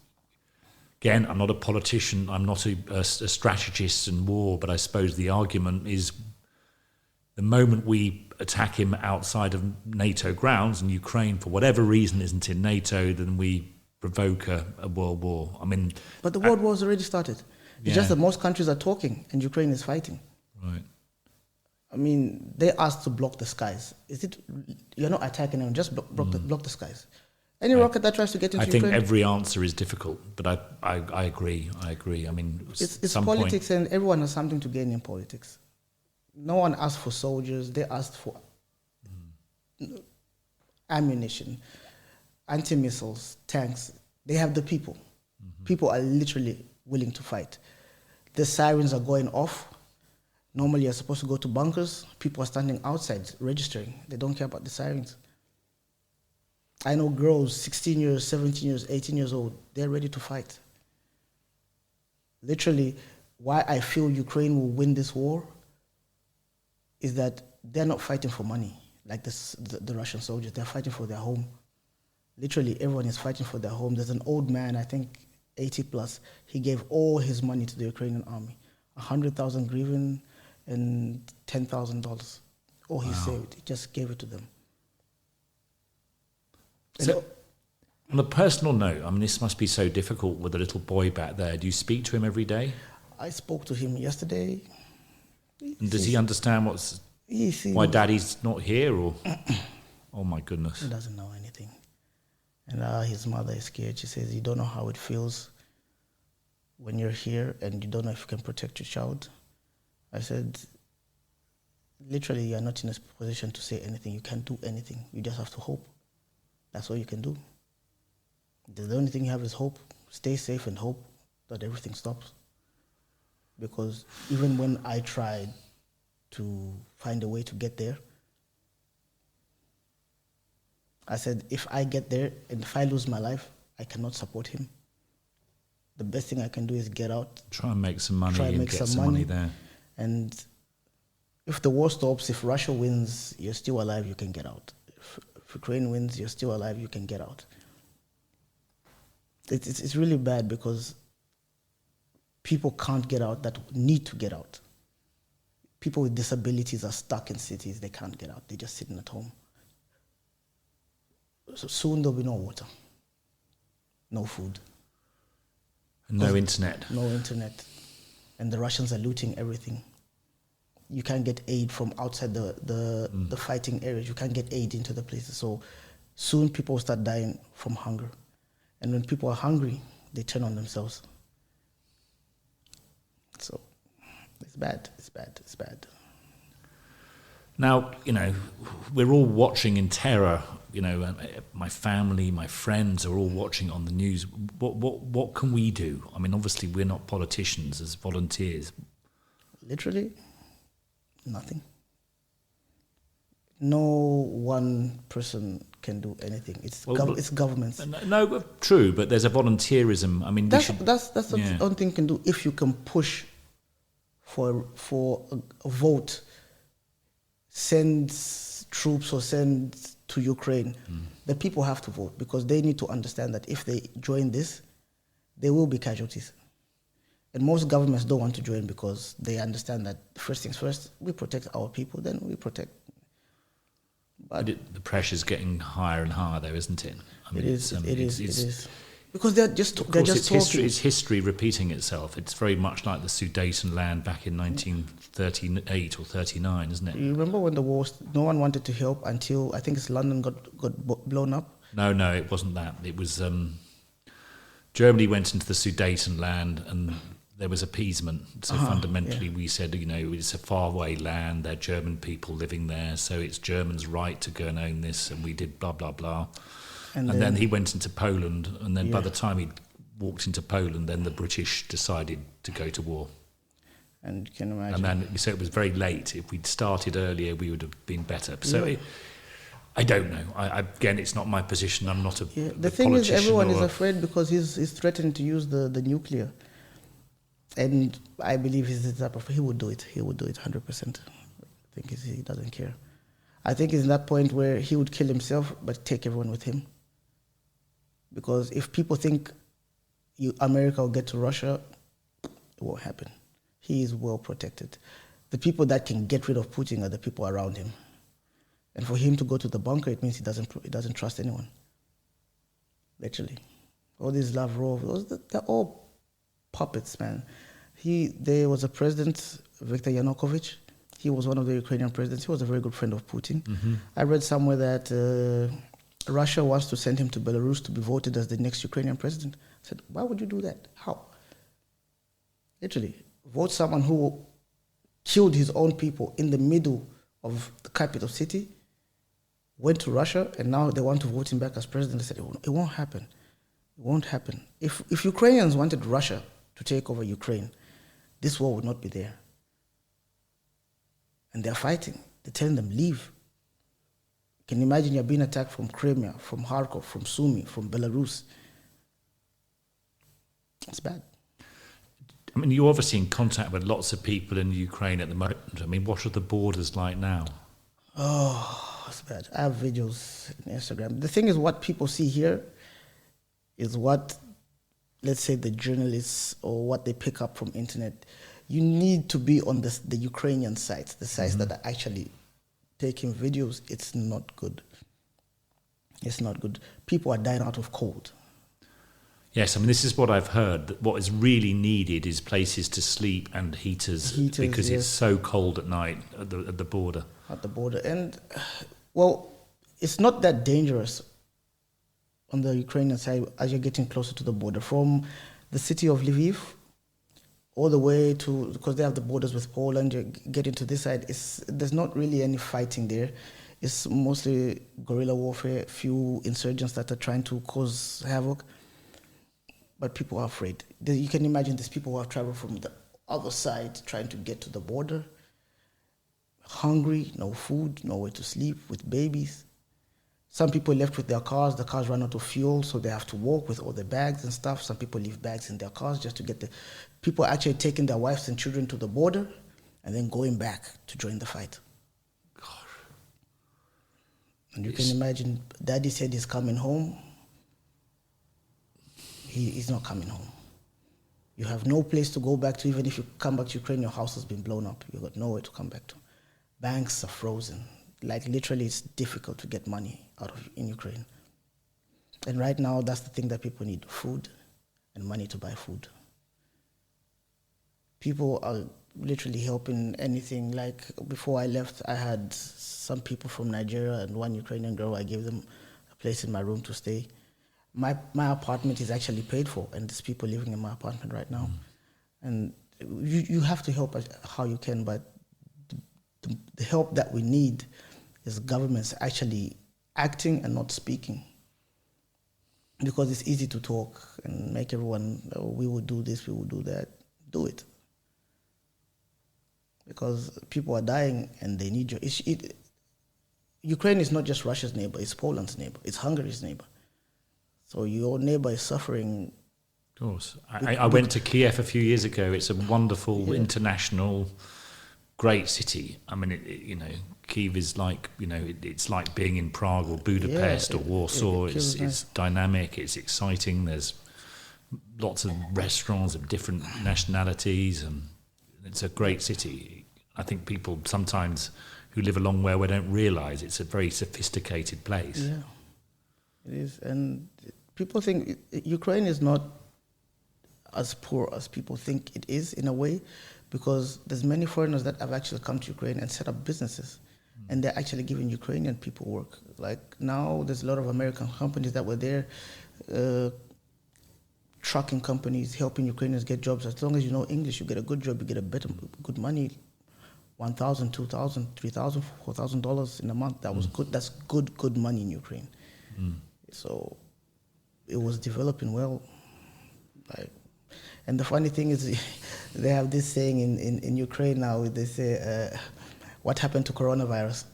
Again, I'm not a politician, I'm not a strategist in war, but I suppose the argument is the moment we attack him outside of NATO grounds, and Ukraine, for whatever reason, isn't in NATO, then we provoke a world war. I mean... But the world war has already started. It's just that most countries are talking and Ukraine is fighting. Right. I mean, they asked to block the skies. You're not attacking them, just block the skies. Any rocket that tries to get into Ukraine... I think every answer is difficult, but I agree. I mean, it's politics, and everyone has something to gain in politics. No one asked for soldiers. They asked for ammunition, anti-missiles, tanks. They have the people. People are literally willing to fight. The sirens are going off. Normally, you're supposed to go to bunkers. People are standing outside registering. They don't care about the sirens. I know girls, 16 years, 17 years, 18 years old, they're ready to fight. Literally, why I feel Ukraine will win this war is that they're not fighting for money like the Russian soldiers. They're fighting for their home. Literally, everyone is fighting for their home. There's an old man, I think 80 plus, he gave all his money to the Ukrainian army, 100,000 hryvnia and $10,000. All he saved, he just gave it to them. So, on a personal note, I mean, this must be so difficult with a little boy back there. Do you speak to him every day? I spoke to him yesterday. And does he understand why Daddy's not here? Or oh my goodness, he doesn't know anything. And his mother is scared. She says, you don't know how it feels when you're here and you don't know if you can protect your child. I said, literally, you're not in a position to say anything. You can't do anything. You just have to hope. That's all you can do. The only thing you have is hope. Stay safe and hope that everything stops. Because even when I tried to find a way to get there, I said, if I get there and if I lose my life, I cannot support him. The best thing I can do is get out. Try and make some money and get some money there. And if the war stops, if Russia wins, you're still alive, you can get out. If Ukraine wins, you're still alive, you can get out. It's really bad because people can't get out that need to get out. People with disabilities are stuck in cities, they can't get out, they're just sitting at home. So soon there'll be no water, no food. No internet. No internet. And the Russians are looting everything. You can't get aid from outside the fighting areas. You can't get aid into the places. So soon people will start dying from hunger. And when people are hungry, they turn on themselves. So it's bad, it's bad, it's bad. Now, we're all watching in terror. My family, my friends are all watching on the news. What can we do? I mean, obviously we're not politicians as volunteers. Literally, nothing. No one person can do anything. It's governments. No, true, but there's a volunteerism. I mean, that's the only thing you can do. If you can push for a vote, send troops or send to Ukraine, the people have to vote because they need to understand that if they join this, there will be casualties. And most governments don't want to join because they understand that first things first, we protect our people, then we protect. But the pressure's getting higher and higher, though, isn't it? I mean, it is. Because they're just talking. It's history repeating itself. It's very much like the Sudetenland back in 1938 or 39, isn't it? You remember when the war, no one wanted to help until, I think it's London got blown up? No, it wasn't that. It was Germany went into the Sudetenland and there was appeasement. So fundamentally we said, it's a faraway land, there are German people living there, so it's Germans' right to go and own this, and we did blah, blah, blah. And then he went into Poland, and then by the time he walked into Poland, then the British decided to go to war. And you can imagine. And then, so it was very late. If we'd started earlier, we would have been better. So I don't know. Again, it's not my position. I'm not a The thing is, everyone is afraid because he's threatening to use the nuclear. And I believe he's the type of, he would do it. He would do it 100%. I think he doesn't care. I think he's in that point where he would kill himself, but take everyone with him. Because if people think America will get to Russia, it won't happen. He is well protected. The people that can get rid of Putin are the people around him. And for him to go to the bunker, it means he doesn't trust anyone. Literally. All these Lavrov, they're all puppets, man. There was a president, Viktor Yanukovych. He was one of the Ukrainian presidents. He was a very good friend of Putin. Mm-hmm. I read somewhere that Russia wants to send him to Belarus to be voted as the next Ukrainian president. I said, why would you do that? How? Literally, vote someone who killed his own people in the middle of the capital city, went to Russia, and now they want to vote him back as president. I said, it won't happen. It won't happen. If Ukrainians wanted Russia to take over Ukraine, this war would not be there. And they're fighting. They're telling them, leave. Can you imagine you're being attacked from Crimea, from Kharkov, from Sumy, from Belarus? It's bad. I mean, you're obviously in contact with lots of people in Ukraine at the moment. I mean, what are the borders like now? Oh, it's bad. I have videos on Instagram. The thing is, what people see here is what, let's say, the journalists or what they pick up from internet. You need to be on the Ukrainian sites, the sites that are actually taking videos. It's not good. It's not good. People are dying out of cold. Yes, I mean, this is what I've heard, that what is really needed is places to sleep and heaters because yes. it's so cold at night at the border. At the border. And, well, it's not that dangerous on the Ukrainian side as you're getting closer to the border. From the city of Lviv all the way to, because they have the borders with Poland, you get into this side, there's not really any fighting there. It's mostly guerrilla warfare, few insurgents that are trying to cause havoc. But people are afraid. You can imagine these people who have traveled from the other side trying to get to the border, hungry, no food, nowhere to sleep, with babies. Some people left with their cars. The cars ran out of fuel, so they have to walk with all their bags and stuff. Some people leave bags in their cars just to get people are actually taking their wives and children to the border and then going back to join the fight. Gosh. And you can imagine, Daddy said he's coming home. He's not coming home. You have no place to go back to. Even if you come back to Ukraine, your house has been blown up. You've got nowhere to come back to. Banks are frozen. Like, literally, it's difficult to get money in Ukraine. And right now, that's the thing that people need: food and money to buy food. People are literally helping anything. Like, before I left, I had some people from Nigeria and one Ukrainian girl. I gave them a place in my room to stay. My apartment is actually paid for, and there's people living in my apartment right now. And you have to help how you can, but the help that we need is governments actually acting and not speaking. Because it's easy to talk and make everyone, oh, we will do this, we will do that. Do it. Because people are dying and they need you. Ukraine is not just Russia's neighbor, it's Poland's neighbor, it's Hungary's neighbor. So your neighbor is suffering. Of course. I went to Kiev a few years ago. It's a wonderful, international, great city. I mean, Kiev is like, it's like being in Prague or Budapest or Warsaw. It's dynamic, it's exciting. There's lots of restaurants of different nationalities, and it's a great city. I think people sometimes who live a long way away don't realise it's a very sophisticated place. Yeah, it is. And people think Ukraine is not as poor as people think it is, in a way, because there's many foreigners that have actually come to Ukraine and set up businesses, and they're actually giving Ukrainian people work. Like, now there's a lot of American companies that were there, trucking companies helping Ukrainians get jobs. As long as you know English, you get a good job, you get good money, $1,000, $2,000, $3,000, $4,000 in a month. That was good. That's good money in Ukraine. So it was developing well. And the funny thing is, they have this saying in Ukraine now. They say, "What happened to coronavirus?"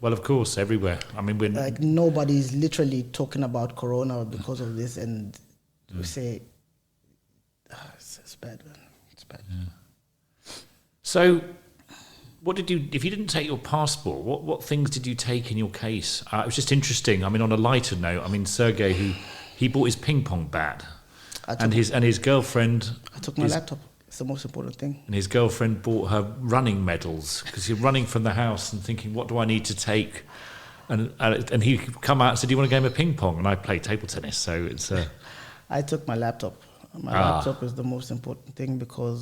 Well, of course, everywhere. I mean, like, nobody's literally talking about corona because of this, and we say, it's bad, man. It's bad. Yeah. So, if you didn't take your passport, what things did you take in your case? It was just interesting. I mean, on a lighter note, I mean, Sergey, he bought his ping pong bat, and his girlfriend. I took my laptop. It's the most important thing. And his girlfriend bought her running medals, because you're running from the house and thinking, what do I need to take? And he come out and said, do you want a game of ping pong? And I play table tennis, so it's. I took my laptop. My laptop is the most important thing, because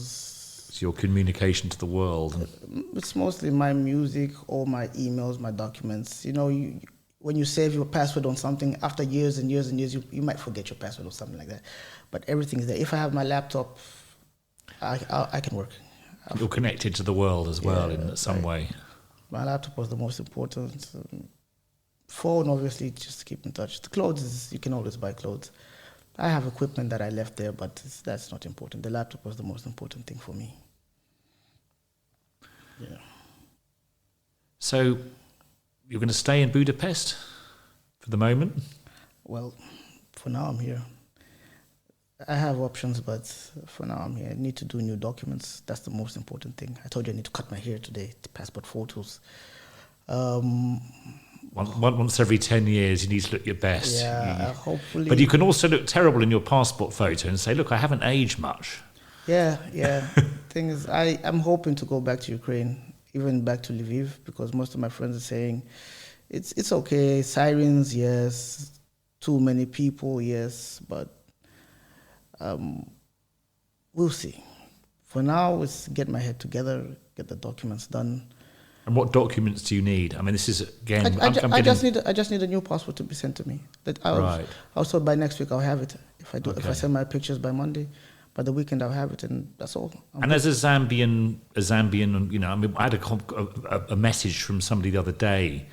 it's your communication to the world. It's mostly my music, all my emails, my documents. When you save your password on something, after years and years and years, you might forget your password or something like that. But everything is there. If I have my laptop, I can work. You're connected to the world as well in some way. My laptop was the most important. Phone, obviously, just to keep in touch. The clothes, you can always buy clothes. I have equipment that I left there, but that's not important. The laptop was the most important thing for me. Yeah. So, you're going to stay in Budapest for the moment? Well, for now I'm here. I have options, but for now I'm here. I need to do new documents. That's the most important thing. I told you I need to cut my hair today, passport photos. Once every 10 years, you need to look your best. Yeah, hopefully. But you can also look terrible in your passport photo and say, look, I haven't aged much. Yeah. Thing is, I'm hoping to go back to Ukraine, even back to Lviv, because most of my friends are saying, it's okay, sirens, yes, too many people, yes, but we'll see. For now, it's get my head together, get the documents done. And what documents do you need? I mean, this is again. I just need a new passport to be sent to me. Right. Also, by next week I'll have it. If I Okay. send my pictures by Monday, by the weekend I'll have it, and that's all. And as a Zambian, you know, I mean, I had a message from somebody the other day.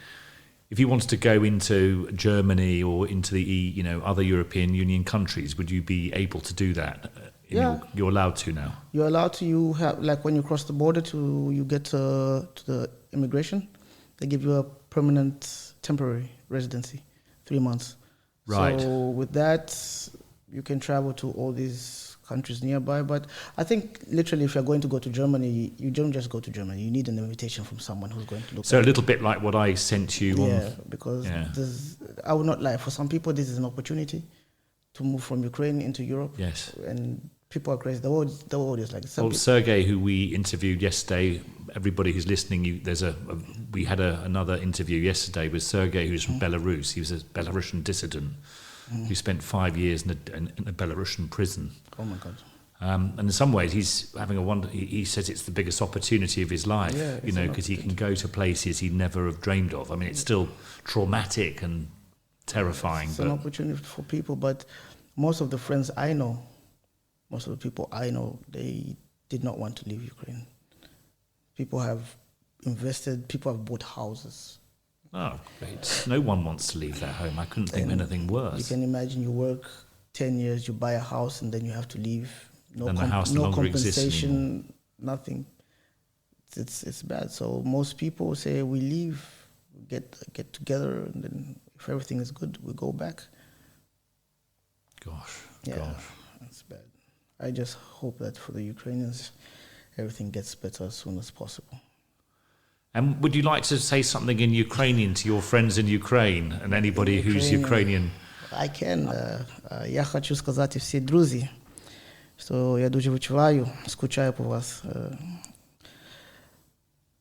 If you wanted to go into Germany or into the other European Union countries, would you be able to do that? Yeah. You're allowed to now. You're allowed to. You have, like, when you cross the border you get to the immigration, they give you a permanent temporary residency, 3 months. Right. So with that, you can travel to all these countries nearby. But I think literally, if you're going to go to Germany, you don't just go to Germany. You need an invitation from someone who's going to look. So a little bit like what I sent you. Because I will not lie. For some people, this is an opportunity to move from Ukraine into Europe. Yes. And people are crazy. The world is like. Well, Sergey, who we interviewed yesterday, everybody who's listening, we had another interview yesterday with Sergey, who's from Belarus. He was a Belarusian dissident who spent 5 years in a Belarusian prison. Oh my God. And in some ways, he's having a wonder. He says it's the biggest opportunity of his life. Yeah, because he can go to places he'd never have dreamed of. I mean, it's still traumatic and terrifying. It's an opportunity for people, but most of the friends I know, most of the people I know, they did not want to leave Ukraine. People have invested, people have bought houses. Oh, great. No one wants to leave their home. I couldn't think of anything worse. You can imagine you work 10 years, you buy a house, and then you have to leave. And the house no longer exists compensation, nothing. It's bad. So most people say we leave, get together, and then if everything is good, we go back. Gosh. That's bad. I just hope that for the Ukrainians, everything gets better as soon as possible. And would you like to say something in Ukrainian to your friends in Ukraine and anybody who's Ukrainian? I can. Я хочу сказати всі друзі, що я дуже відчуваю, скучаю по вас.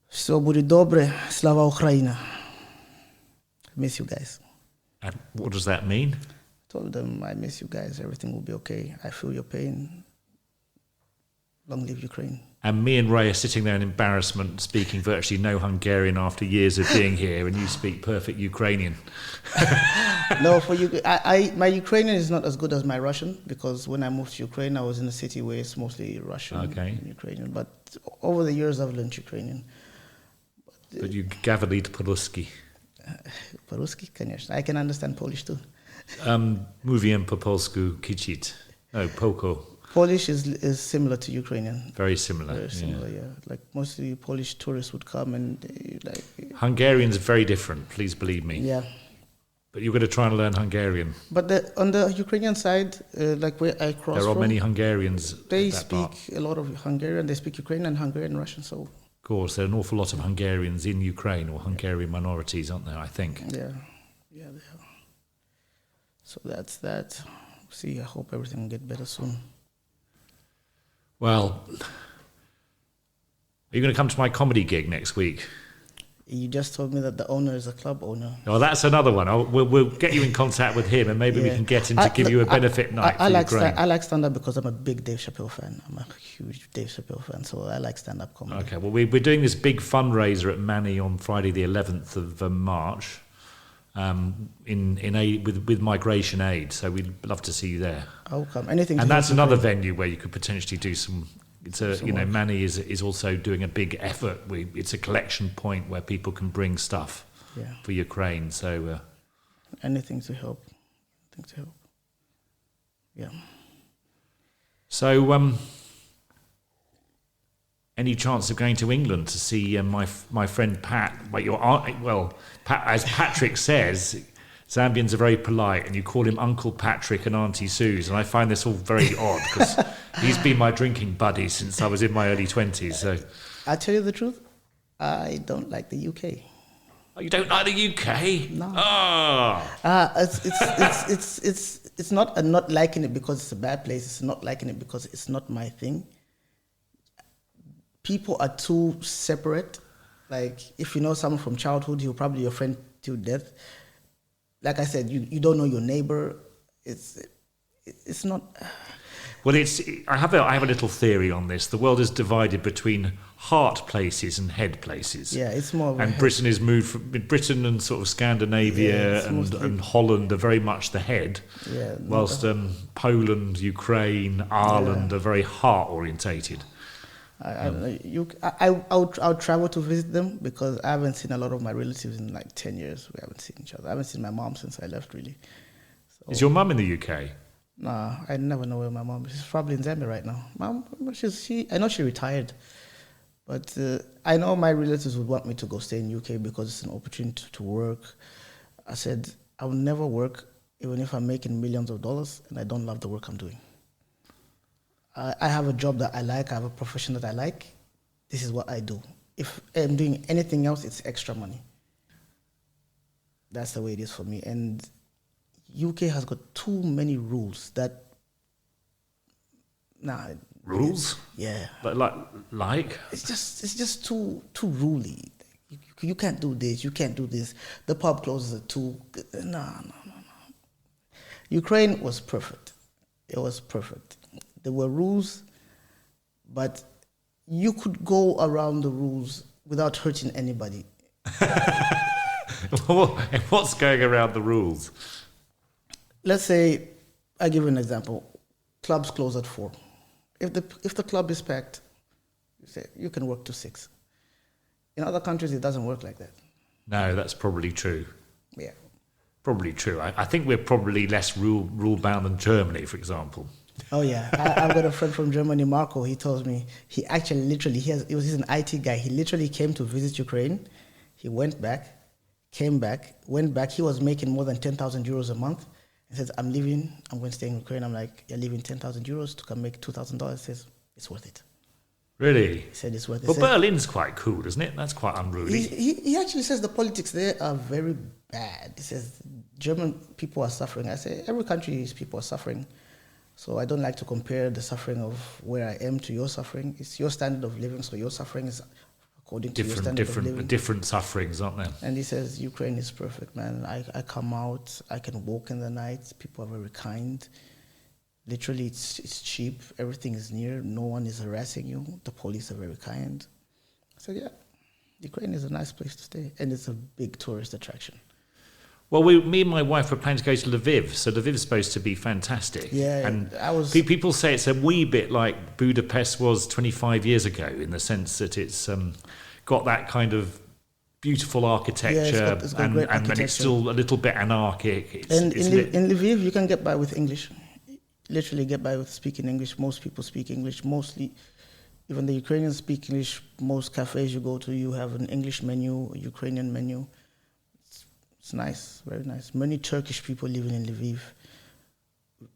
Все буде добре, слава Україна. Miss you guys. And what does that mean? Told them I miss you guys, everything will be okay. I feel your pain. Long live Ukraine. And me and Ray are sitting there in embarrassment, speaking virtually no Hungarian after years of being here, and you speak perfect Ukrainian. No, for you, my Ukrainian is not as good as my Russian, because when I moved to Ukraine, I was in a city where it's mostly Russian and Ukrainian. But over the years, I've learned Ukrainian. But you говорит по-русски. По-русски, конечно. I can understand Polish too. Mówię po polsku kichit. Oh, poko. Polish is similar to Ukrainian. Very similar. Very similar, yeah. Like mostly Polish tourists would come and Hungarian's very different, please believe me. Yeah. But you're going to try and learn Hungarian. But on the Ukrainian side, like where I cross there are from, many Hungarians. They speak a lot of Hungarian. They speak Ukrainian and Hungarian Russian. So. Of course, there are an awful lot of Hungarians in Ukraine, or Hungarian minorities, aren't there? I think. Yeah, they are. So that's that. See, I hope everything will get better soon. Well, are you going to come to my comedy gig next week? You just told me that the owner is a club owner. Oh, that's another one. We'll get you in contact with him, and maybe we can get him to give you a benefit night for Ukraine. I like stand-up because I'm a big Dave Chappelle fan. I'm a huge Dave Chappelle fan, so I like stand-up comedy. Okay, well, we're doing this big fundraiser at Manny on Friday the 11th of March with Migration Aid, so we'd love to see you there. I'll come. Anything. And that's another venue where you could potentially do some... Manny is also doing a big effort. It's a collection point where people can bring stuff for Ukraine. So anything to help. Yeah. So any chance of going to England to see my friend Pat? Pat, as Patrick says, Zambians are very polite, and you call him Uncle Patrick and Auntie Suze, and I find this all very odd because he's been my drinking buddy since I was in my early 20s. So, I tell you the truth, I don't like the UK. oh, you don't like the UK? No. Oh. It's not I'm not liking it because it's a bad place. It's not liking it because it's not my thing. People are too separate. Like, if you know someone from childhood, he'll probably be your friend till death. Like I said, you don't know your neighbor. It's not. Well, I have a little theory on this. The world is divided between heart places and head places. Yeah, it's more of a and head. Britain is moved from Britain and sort of Scandinavia and Holland are very much the head, Yeah, whilst Poland, Ukraine, Ireland are very heart orientated. I'll travel to visit them because I haven't seen a lot of my relatives in like 10 years. We haven't seen each other. I haven't seen my mom since I left, really. So, Is your mum in the UK? nah, I never know where my mom is. She's probably in Zambia right now. Mom, I know she retired, but I know my relatives would want me to go stay in UK because it's an opportunity to work. I said I will never work even if I'm making millions of dollars and I don't love the work I'm doing. I have a job that I like. I have a profession that I like. This is what I do. If I'm doing anything else, it's extra money. That's the way it is for me. And UK has got too many rules that. Rules? Yeah. Like? It's just too ruly. You can't do this. You can't do this. The pub closes at 2. No. Ukraine was perfect. It was perfect. There were rules, but you could go around the rules without hurting anybody. What's going around the rules? Let's say, I give you an example. Clubs close at 4. If the club is packed, you can work to 6. In other countries, it doesn't work like that. No, that's probably true. Yeah. Probably true. I think we're probably less rule bound than Germany, for example. Oh yeah, I've got a friend from Germany, Marco. He tells me he actually literally he's an IT guy. He literally came to visit Ukraine. He went back, came back, went back. He was making more than 10,000 euros a month. He says, "I'm leaving. I'm going to stay in Ukraine." I'm like, "You're leaving 10,000 euros to come make $2,000?" He says, "It's worth it." Really? He said it's worth it. Well, Berlin's quite cool, isn't it? That's quite unruly. He actually says the politics there are very bad. He says German people are suffering. I say every country's people are suffering. So I don't like to compare the suffering of where I am to your suffering. It's your standard of living, so your suffering is according to your standard of living. Different sufferings, aren't there? And he says, Ukraine is perfect, man. I come out, I can walk in the night. People are very kind. Literally, it's cheap. Everything is near. No one is harassing you. The police are very kind. So yeah, Ukraine is a nice place to stay. And it's a big tourist attraction. Well, me and my wife were planning to go to Lviv, so Lviv's supposed to be fantastic. Yeah, and people say it's a wee bit like Budapest was 25 years ago, in the sense that it's got that kind of beautiful architecture, it's got great architecture. And it's still a little bit anarchic. In Lviv, you can get by with English. Literally get by with speaking English. Most people speak English. Mostly, even the Ukrainians speak English. Most cafes you go to, you have an English menu, a Ukrainian menu. It's nice, very nice. Many Turkish people living in Lviv.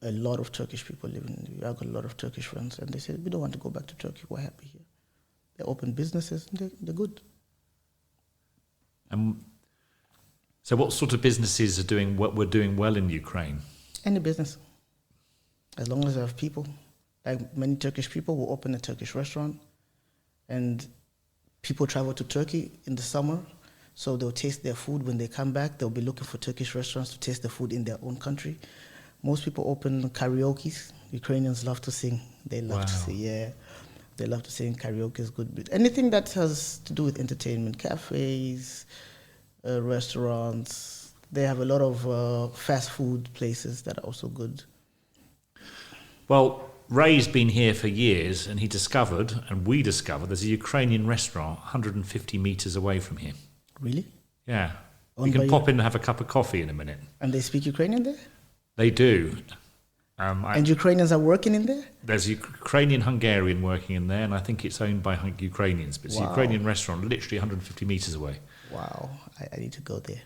A lot of Turkish people living in Lviv. I've got a lot of Turkish friends, and they said, we don't want to go back to Turkey. We're happy here. They open businesses, and they're good. So what sort of businesses were doing well in Ukraine? Any business. As long as I have people. Like many Turkish people will open a Turkish restaurant, and people travel to Turkey in the summer. So they'll taste their food. When they come back, they'll be looking for Turkish restaurants to taste the food in their own country. Most people open karaoke's. Ukrainians love to sing. They love to sing, yeah. They love to sing. Karaoke is good. But anything that has to do with entertainment, cafes, restaurants. They have a lot of fast food places that are also good. Well, Ray's been here for years, and we discovered there's a Ukrainian restaurant 150 metres away from here. Really? Yeah. We can pop in and have a cup of coffee in a minute. And they speak Ukrainian there? They do. And Ukrainians are working in there? There's a Ukrainian-Hungarian working in there, and I think it's owned by Ukrainians. But it's a Ukrainian restaurant, literally 150 metres away. Wow, I need to go there.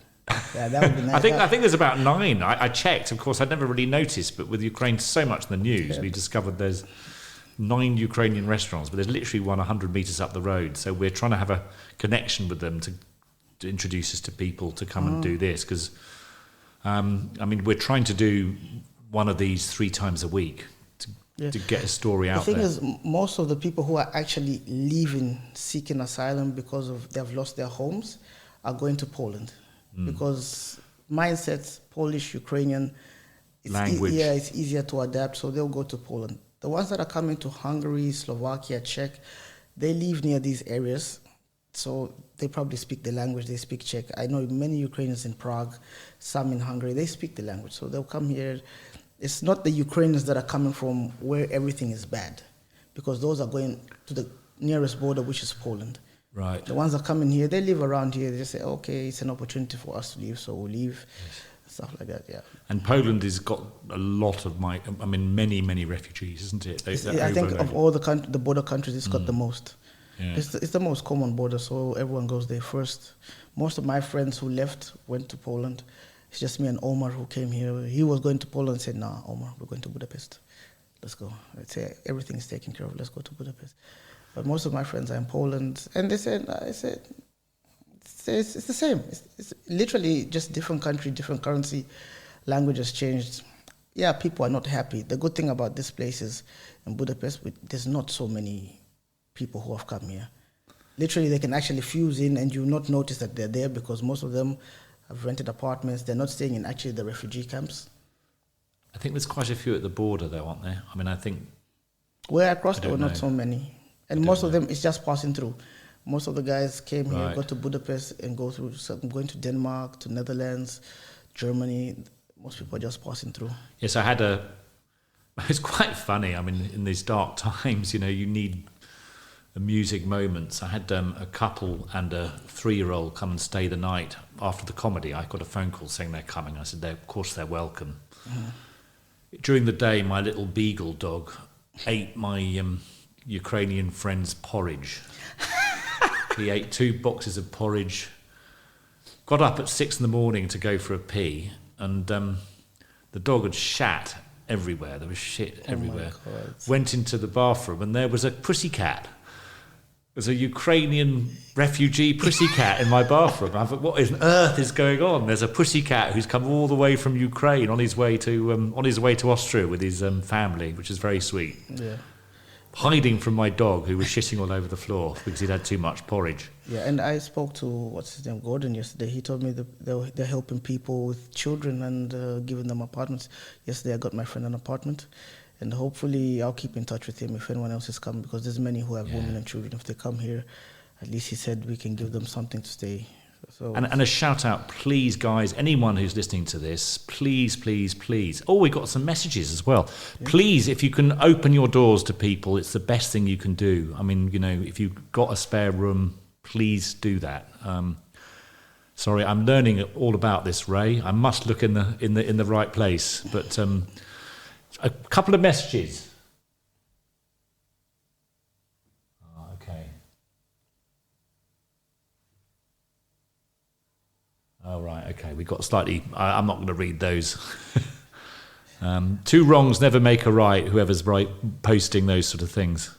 Yeah, that would be nice. I think there's about 9. I checked. Of course, I'd never really noticed, but with Ukraine so much in the news, we discovered there's 9 Ukrainian restaurants, but there's literally one 100 metres up the road. So we're trying to have a connection with them to introduce us to people to come and do this. Because, we're trying to do one of these 3 times a week to get a story out there. The thing is, most of the people who are actually leaving, seeking asylum because of they've lost their homes, are going to Poland. Because mindsets, Polish, Ukrainian, language. It's easier to adapt, so they'll go to Poland. The ones that are coming to Hungary, Slovakia, Czech, they live near these areas, so they probably speak the language, they speak Czech. I know many Ukrainians in Prague, some in Hungary, they speak the language, so they'll come here. It's not the Ukrainians that are coming from where everything is bad, because those are going to the nearest border, which is Poland. Right. The ones that come in here, they live around here. They just say, okay, it's an opportunity for us to leave, so we'll leave. Yes. Stuff like that, yeah. And Poland has got a lot of many, many refugees, isn't it? I think of all the border countries, it's got the most. Yeah. It's the most common border, so everyone goes there first. Most of my friends who left went to Poland. It's just me and Omar who came here. He was going to Poland and said, nah, Omar, we're going to Budapest. Let's go. I'd say everything is taken care of. Let's go to Budapest. But most of my friends are in Poland, and I said, it's the same. It's literally just different country, different currency, language has changed. Yeah, people are not happy. The good thing about this place is in Budapest, there's not so many people who have come here. Literally, they can actually fuse in, and you not notice that they're there because most of them have rented apartments. They're not staying in actually the refugee camps. I think there's quite a few at the border, though, aren't there? I think... Where across there were not so many. And most of them, it's just passing through. Most of the guys came here, go to Budapest and go through, going to Denmark, to Netherlands, Germany. Most people are just passing through. Yes, it's quite funny. In these dark times, you need amusing moments. I had a couple and a 3-year-old come and stay the night after the comedy. I got a phone call saying they're coming. I said, of course they're welcome. During the day, my little beagle dog ate my Ukrainian friend's porridge. He ate 2 boxes of porridge, got up at 6 a.m. to go for a pee, and the dog had shat everywhere. There was shit everywhere. Went into the bathroom, and there was a pussycat. There's a Ukrainian refugee pussycat in my bathroom. I thought, what on earth is going on? There's a pussycat who's come all the way from Ukraine on his way to Austria with his family, which is very sweet. Yeah. Hiding from my dog, who was shitting all over the floor because he'd had too much porridge. Yeah, and I spoke to Gordon yesterday. He told me that they're helping people with children and giving them apartments. Yesterday, I got my friend an apartment. And hopefully I'll keep in touch with him if anyone else is coming, because there's many who have women and children. If they come here, at least he said we can give them something to stay. So and a shout out, please, guys, anyone who's listening to this, please, please, please. Oh, we got some messages as well. Yeah. Please, if you can open your doors to people, it's the best thing you can do. If you've got a spare room, please do that. Sorry, I'm learning all about this, Ray. I must look in the right place, but. A couple of messages. Okay. Oh, right, okay. We got slightly... I'm not going to read those. 2 wrongs never make a right, whoever's posting those sort of things.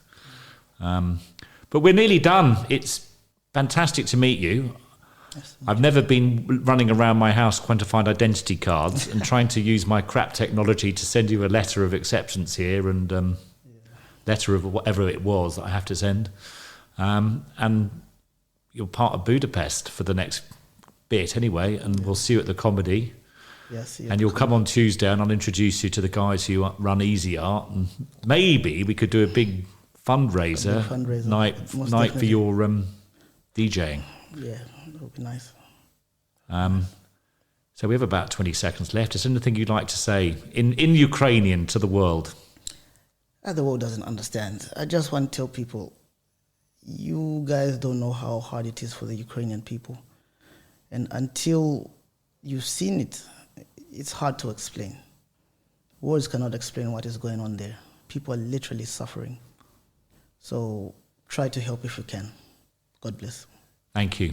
But we're nearly done. It's fantastic to meet you. I've never been running around my house trying to find identity cards and trying to use my crap technology to send you a letter of acceptance here and letter of whatever it was that I have to send. And you're part of Budapest for the next bit anyway, and we'll see you at the comedy. Yes, and you'll come on Tuesday and I'll introduce you to the guys who run Easy Art, and maybe we could do a big fundraiser night for your DJing. Yeah, that would be nice. So we have about 20 seconds left. Is there anything you'd like to say in Ukrainian to the world? The world doesn't understand. I just want to tell people, you guys don't know how hard it is for the Ukrainian people. And until you've seen it, it's hard to explain. Words cannot explain what is going on there. People are literally suffering. So try to help if you can. God bless. Thank you.